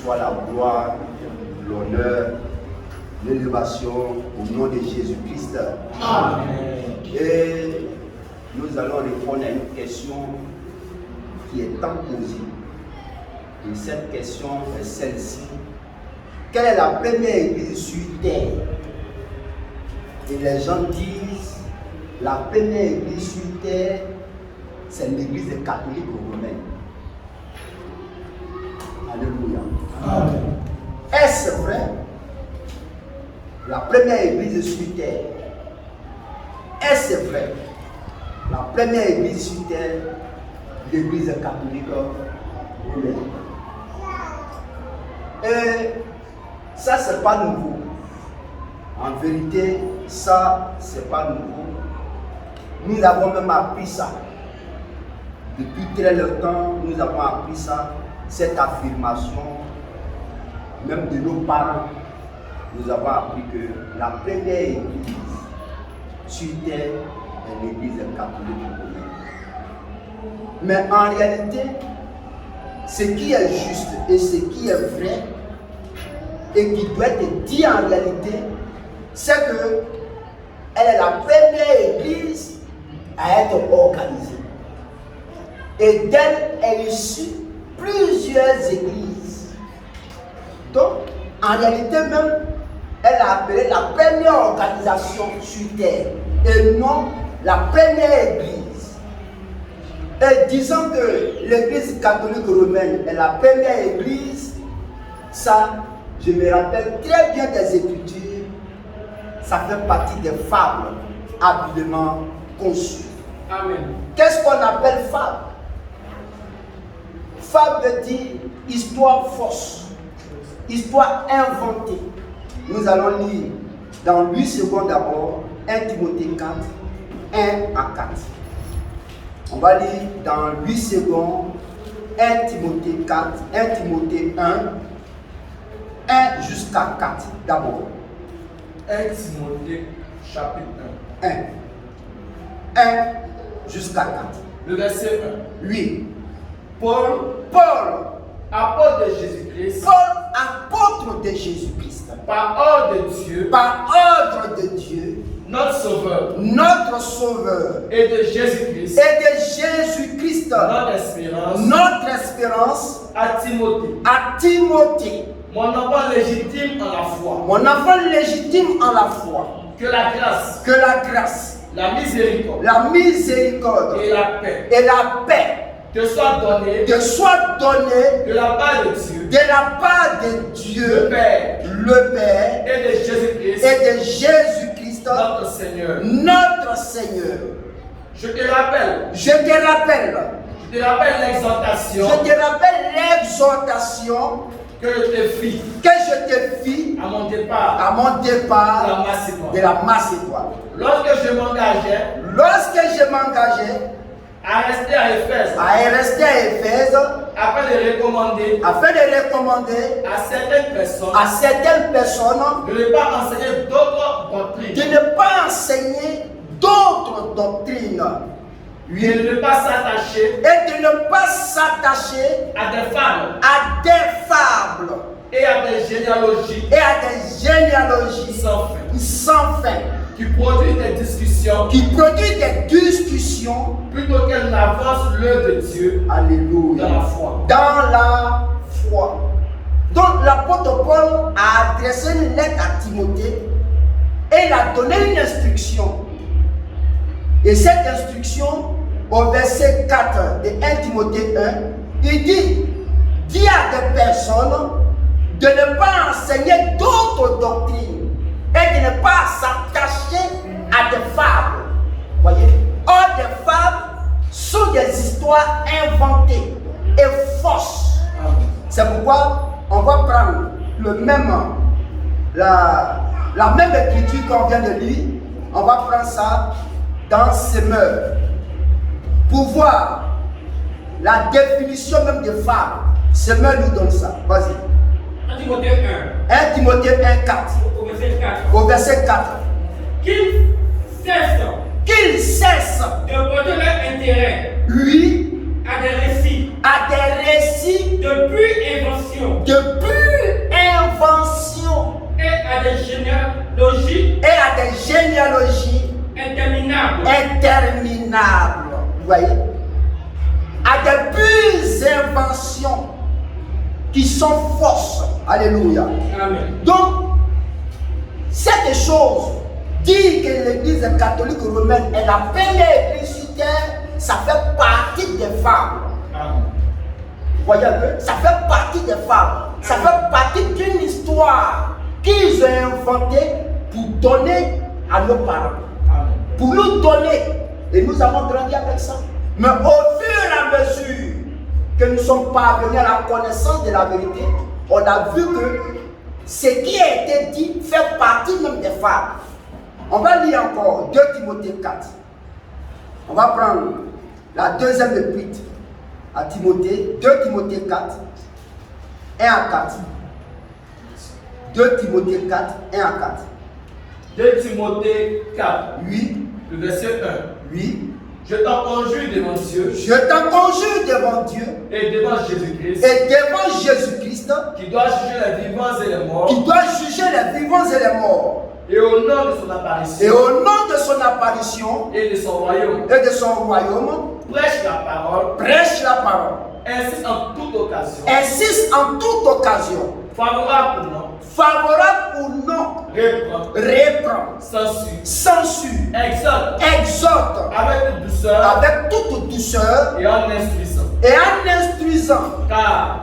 soit la gloire, l'honneur, l'élévation au nom de Jésus-Christ. Amen. Et nous allons répondre à une question qui est tant posée. Et cette question est celle-ci. Quelle est la première église sur terre? Et les gens disent, la première église sur terre, c'est l'église catholique romaine. Alléluia. Amen. Est-ce vrai? La première église sur terre. Est-ce vrai? La première église sur terre, l'église catholique romaine. Et ça, c'est pas nouveau. En vérité, ça, c'est pas nouveau. Nous avons même appris ça. Depuis très longtemps, nous avons appris ça, cette affirmation, même de nos parents. Nous avons appris que la première église sur terre est l'église catholique romaine. Mais en réalité, ce qui est juste et ce qui est vrai, et qui doit être dit en réalité, c'est que elle est la première église à être organisée. Et d'elle est issue plusieurs églises. Donc, en réalité même, elle a appelé la première organisation sur terre et non la première église. Et disant que l'église catholique romaine est la première église, ça, je me rappelle très bien des Écritures, ça fait partie des fables habilement conçues. Amen. Qu'est-ce qu'on appelle fable? Fable veut dire histoire fausse, histoire inventée. Nous allons lire dans 8 secondes d'abord 1 Timothée 4, 1 à 4. On va lire dans 8 secondes 1 Timothée 4, 1 Timothée 1 jusqu'à 4 d'abord. 1 Timothée chapitre 1 jusqu'à 4. 1. Le verset 1. Oui. Paul, apôtre de Jésus-Christ, Paul, apôtre de Jésus-Christ, par ordre de Dieu, notre Sauveur, et de Jésus-Christ, Jésus-Christ, notre espérance, à Timothée, mon enfant légitime en la foi, que la grâce, la miséricorde et la paix te soit donnée de la part de Dieu, le Père et de Jésus-Christ, notre Seigneur. Je te rappelle l'exhortation que je te fis à mon départ de la Macédoine. Lorsque je m'engageais à rester à Éphèse, afin de recommander à certaines personnes de ne pas enseigner d'autres doctrines, Oui. et de ne pas s'attacher à des fables et à des généalogies sans fin qui produisent des discussions plutôt qu'elles n'avancent l'œuvre de Dieu. Alléluia. Dans la foi. Donc l'apôtre Paul a adressé une lettre à Timothée et il a donné une instruction. Et cette instruction, au verset 4 de 1 Timothée 1, il dit à des personnes de ne pas enseigner d'autres doctrines et de ne pas s'attacher à des fables. Voyez? Or, des fables sont des histoires inventées et fausses. C'est pourquoi on va prendre la même écriture qu'on vient de lire, on va prendre ça dans Semeur pour voir la définition même des fables. Semeur nous donne ça. Vas-y. 1 Timothée 1 Timothée 1, 4. Au verset 4. Qu'ils cessent de porter leur intérêt lui à des récits à des récits de pure invention de pure à des généalogies et à des généalogies interminables. Vous voyez? À des pures inventions qui sont fausses. Alléluia. Amen. Donc, cette chose dit que l'église catholique romaine est la première église sur terre, ça fait partie des fables. Amen. Vous voyez un peu? Ça fait partie des fables. Ça fait partie d'une histoire qu'ils ont inventée pour donner à nos parents. Amen. Pour nous donner. Et nous avons grandi avec ça. Mais au fur et à mesure que nous sommes parvenus à la connaissance de la vérité, on a vu que ce qui a été dit fait partie même des fables. On va lire encore 2 Timothée 4. On va prendre la deuxième épître à Timothée, 2 Timothée 4, 1 à 4. 2 Timothée 4, 1 à 4. 2 Timothée 4, Oui, le verset 1. oui. Je t'en conjure devant Dieu Je t'en conjure devant Dieu et devant Jésus-Christ, et devant Jésus-Christ qui doit juger les vivants et les morts, qui doit juger les vivants et les morts. et au nom de son Et apparition au nom de son apparition et de son royaume, et de son royaume, prêche la parole, prêche la parole. insiste en toute occasion, Insiste en toute occasion, favorable ou non, favorable ou non, reprend, reprend, censure, censure, exhorte exhorte avec toute douceur avec toute douceur et en instruisant. et en instruisant, car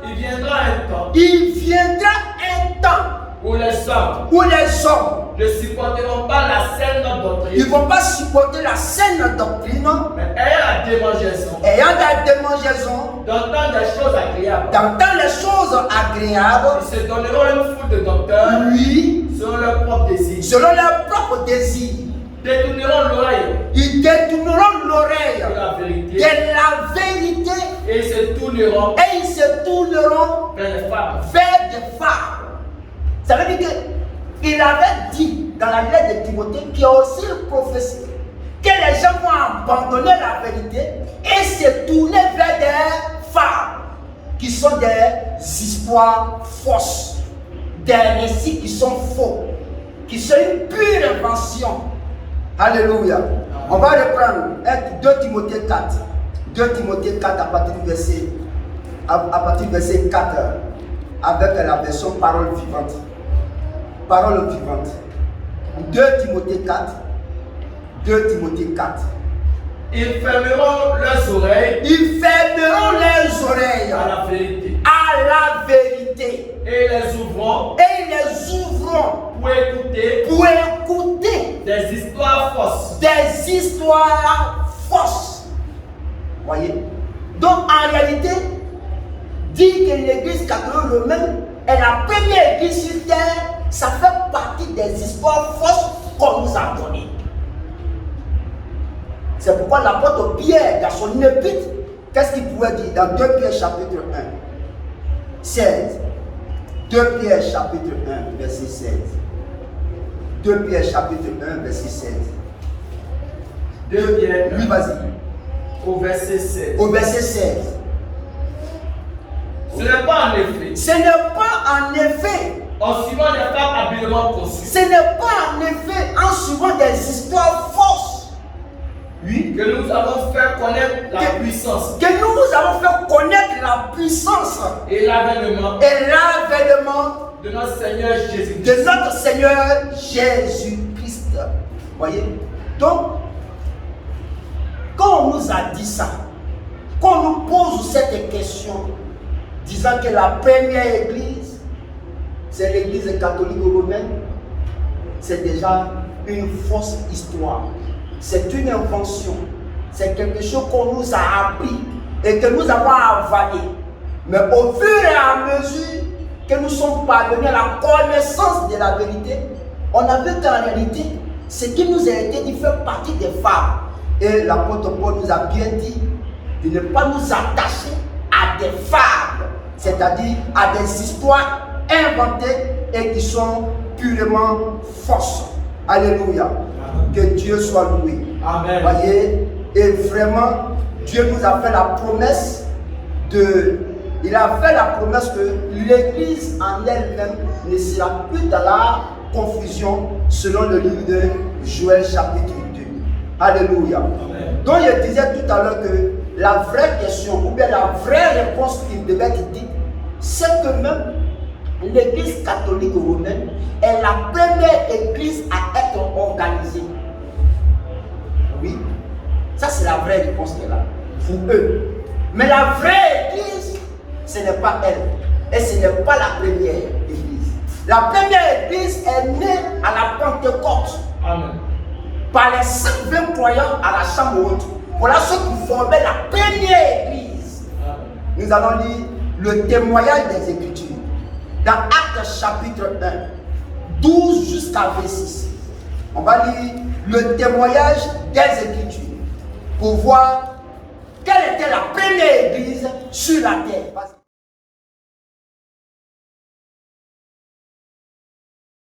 Il viendra un temps il viendra un temps où les hommes où les hommes ne supporteront pas la saine ils ne doctrine, vont pas supporter la saine doctrine, mais ayant la démangeaison ayant la démangeaison, d'entendre des choses agréables. d'entendre les choses agréables, Ils se donneront une foule de docteurs lui, selon leur propre désir. selon leurs propres désirs. Détourneront l'oreille Ils détourneront l'oreille de la vérité de la vérité et ils se tourneront et ils se tourneront vers les femmes. vers des fables. Ça veut dire qu'il avait dit dans la lettre de Timothée qu'il y a aussi une prophétie que les gens vont abandonner la vérité et se tourner vers des fables qui sont des histoires fausses, des récits qui sont faux, qui sont une pure invention. Alléluia. On va reprendre 2 Timothée 4. 2 Timothée 4 à partir du verset 4 avec la version parole vivante. Parole vivante. 2 Timothée 4. 2 Timothée 4. Ils fermeront leurs oreilles Ils fermeront leurs oreilles à la vérité à la vérité et les ouvront et ils les ouvriront pour écouter pour écouter des histoires fausses. des histoires fausses. Voyez? Donc en réalité, dire que l'église catholique romaine est la première église sur terre, ça fait partie des histoires fausses qu'on nous a données. C'est pourquoi l'apôtre Pierre, dans son épître, qu'est-ce qu'il pouvait dire dans 2 Pierre chapitre 1, 16. 2 Pierre chapitre 1, verset 16. 2 Pierre chapitre 1, verset 16. 2 Pierre Oui, vas-y. au verset 16. Au verset 16. Ce n'est pas en effet Ce n'est pas en effet, en suivant des femmes habilement conçues ce n'est pas en effet en suivant des histoires fausses, oui, que nous avons fait connaître la puissance que nous avons fait connaître la puissance et l'avènement et l'avènement de notre Seigneur Jésus-Christ. de notre Seigneur Jésus-Christ. Voyez? Donc, quand on nous a dit ça, quand on nous pose cette question, disant que la première église, c'est l'église catholique romaine, c'est déjà une fausse histoire. C'est une invention. C'est quelque chose qu'on nous a appris et que nous avons avalé. Mais au fur et à mesure que nous sommes parvenus à la connaissance de la vérité, on a vu qu'en réalité, ce qui nous a été dit fait partie des fables. Et l'apôtre Paul nous a bien dit de ne pas nous attacher à des fables, c'est-à-dire à des histoires inventées et qui sont purement fausses. Alléluia. Que Dieu soit loué. Amen. Voyez, et vraiment, Dieu nous a fait la promesse il a fait la promesse que l'Église en elle-même ne sera plus dans la confusion selon le livre de Joël chapitre 2. Alléluia. Amen. Donc je disais tout à l'heure que la vraie question ou bien la vraie réponse qui devait être dite, c'est que même l'église catholique romaine est la première église à être organisée. Oui, ça c'est la vraie réponse qu'elle a pour eux. Mais la vraie église, ce n'est pas elle. Et ce n'est pas la première église. La première église est née à la Pentecôte. Amen. Par les 120 croyants à la chambre haute. Voilà ceux qui formaient la première église. Amen. Nous allons lire le témoignage des Écritures. Dans Actes chapitre 1, 12 jusqu'à 26. On va lire le témoignage des Écritures pour voir quelle était la première église sur la terre.